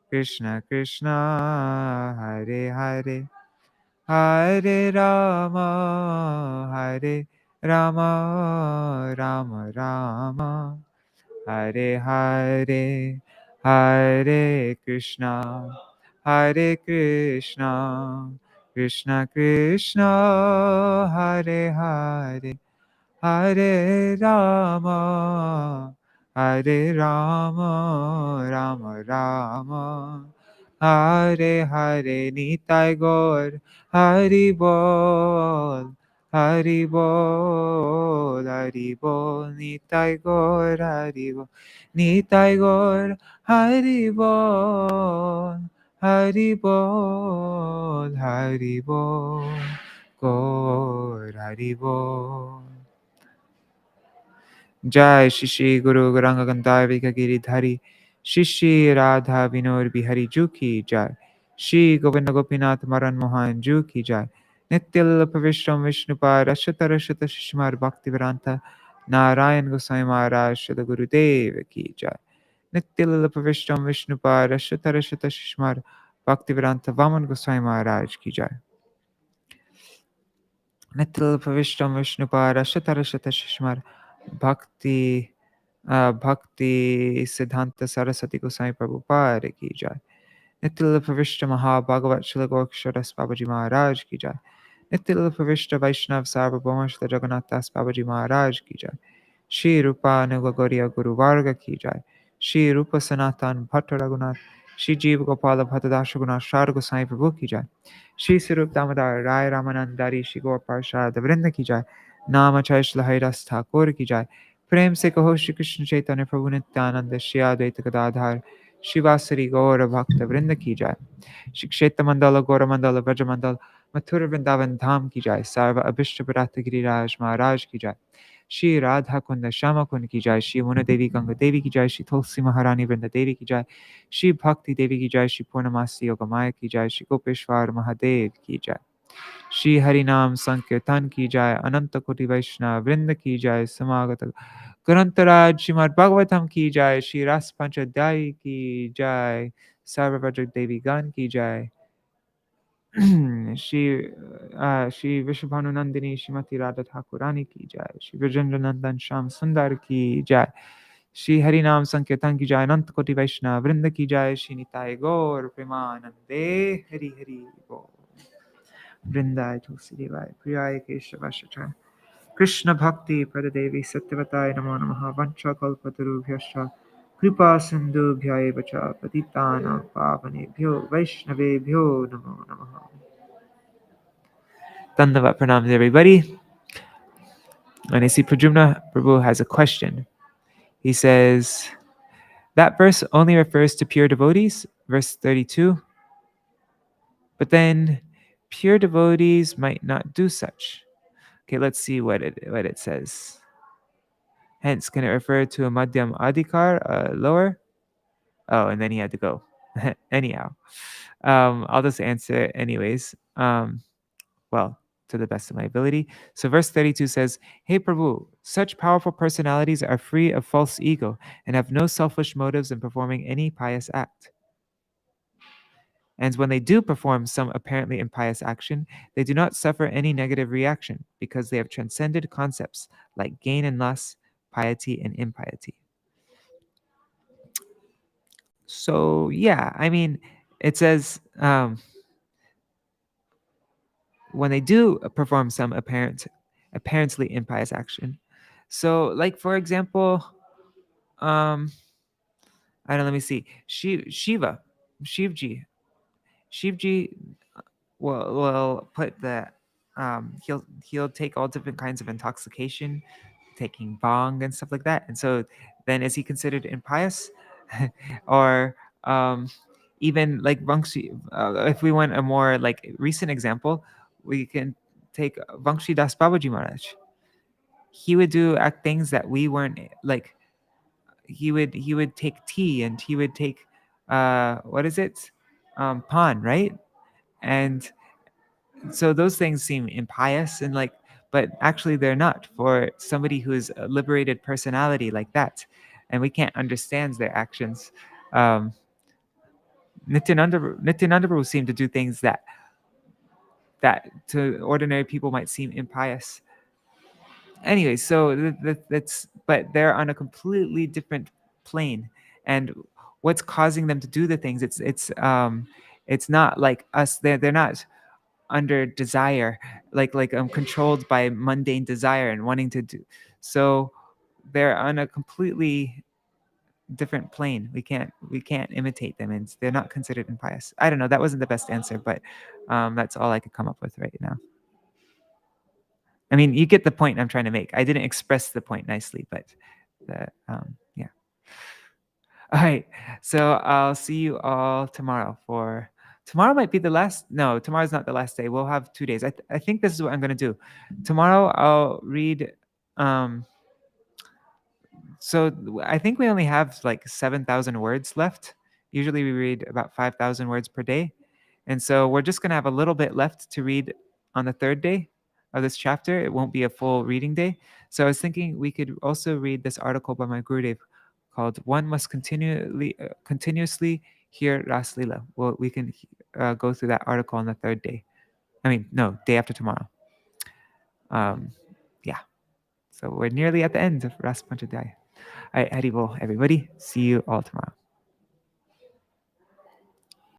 Krishna Krishna, Hare Hare, Hare Rama, Rama Rama, Hare Hare, Hare Krishna, Krishna Krishna, Hare Hare, Hare Rama, Rama Rama, Hare Hare, Nitai Gaur, Hari Bol, Hari Bol, Hari Bol, Nitai Gaur, Hari Bol, Nitai Gaur, Hari Bol, Hari Bol, Hari Bol, Gaur, Hari Bol. जय श्री श्री गुरु गौरांग गंधारी गिरिधारी श्री श्री राधा विनोद बिहारी जू की जय श्री गोविंद गोपीनाथ मरन मोहन जू की जय नित्य प्रविष्टम विष्णुपाद अश्वत रशत शिशुमार भक्ति वेदांत नारायण गोसाई महाराज श्री गुरुदेव की जय नित्य प्रविष्टम विष्णुपाद अश्वत रशत शिशुमार भक्ति वेदांत वामन गोसाई महाराज की जय नित्य प्रविष्टम विष्णुपाद अश्वत रशत शिशुमार भक्ति भक्ति सिद्धांत सरस्वती गोसाई प्रभुपाद की जय नित्य प्रविष्ट महाभागवत श्री गोक्षर बाबाजी महाराज की जय नित्य प्रविष्ट वैष्णव सार्वभौम श्री जगन्नाथ दास बाबाजी महाराज की जय श्री रूपानुग गौरिया गुरुवार्ग की जय श्री रूप सनातन भट्ट रघुनाथ श्री जीव गोपाल भट्टदास रघुनाथ शार गोसाई प्रभु की जय श्री स्वरूप दामोदर राय रामानंदारी श्री गौर पार्षद वृंद की जय नाम चैश्ल हरिदास ठाकुर की जय प्रेम से कहो श्री कृष्ण चैतन्य प्रभु नित्यानंद श्री अद्वैत गदाधर शिवासरी गौर भक्त वृंद की जय श्री क्षेत्र मंडल गौर मंडल ब्रज मंडल मथुर वृंदावन धाम की जय सर्व अभिष्ट प्रदात गिरिराज महाराज की जय श्री राधा कुंद श्यामा कुंद की जय श्री मुन देवी गंगा देवी की जय श्री तुलसी महारानी वृंद देवी की जय श्री भक्ति देवी की जय श्री पूर्णमासी योग माया की जय श्री गोपेश्वर महादेव की जय श्री हरि नाम संकीर्तन की जय अनंत कोटि वैष्णव वृंद की जय समागत ग्रंथराज श्रीमद् भागवतम की जय श्री रास-पाñcādhyāyī की जय सर्वभद्र देवी गण की जय श्री विश्वभानुनंदिनी श्रीमती राधा ठाकुरानी की जय श्री विजेंद्र नंदन श्याम सुंदर की जय श्री हरि नाम संकीर्तन की जय अनंत कोटि वैष्णव वृंद की जय श्री निताय गौर प्रेमानंदे हरि हरि बोल वृंदाय तुलसी देवाय प्रियाय केशवाय कृष्ण भक्ति प्रदेवी सत्यवताय नमो नमः वंशकल्पतरुभ्यश्च कृपा सिन्धुभ्य एव च पतितानां पावनेभ्यो वैष्णवेभ्यो नमो नमः. Dandavat pranams everybody. And I see Pradyumna Prabhu has a question. He says, that verse only refers to pure devotees, verse 32. But then pure devotees might not do such. Okay, let's see what it says. Hence, can it refer to a madhyam adhikar, lower? Oh, and then he had to go. Anyhow, I'll just answer it anyways. Well, to the best of my ability. So verse 32 says, Hey Prabhu, such powerful personalities are free of false ego and have no selfish motives in performing any pious act. And when they do perform some apparently impious action, they do not suffer any negative reaction because they have transcended concepts like gain and loss, piety and impiety. So yeah, I mean, it says when they do perform some apparently impious action. So, like for example, I don't know, let me see. Shivji will put the he'll take all different kinds of intoxication, taking bong and stuff like that. And so then is he considered impious? Or even like Vangshi, if we want a more like recent example, we can take Vangshi Das Babaji Maharaj. He would do things that we weren't like. He would take tea and he would take what is it, pan, right? And so those things seem impious and like, but actually they're not for somebody who's a liberated personality like that, and we can't understand their actions. Nityananda Prabhu seemed to do things that to ordinary people might seem impious. Anyway, so that's, but they're on a completely different plane, and what's causing them to do the things, it's not like us. They're not under desire, like controlled by mundane desire and wanting to do. So they're on a completely different plane. We can't imitate them, and they're not considered impious. I don't know. That wasn't the best answer, but that's all I could come up with right now. I mean, you get the point I'm trying to make. I didn't express the point nicely, but yeah. All right. So I'll see you all tomorrow. Tomorrow might be the last. No, tomorrow's not the last day. We'll have 2 days. I think this is what I'm going to do. Tomorrow I'll read. So I think we only have like 7,000 words left. Usually we read about 5,000 words per day. And so we're just going to have a little bit left to read on the third day of this chapter. It won't be a full reading day. So I was thinking we could also read this article by my Gurudev called "One Must Continuously Hear Ras Leela." Well, we can go through that article on the third day. I mean, no, day after tomorrow. Yeah. So we're nearly at the end of Rāsa-pañcādhyāyī. All right, Haribol, everybody. See you all tomorrow.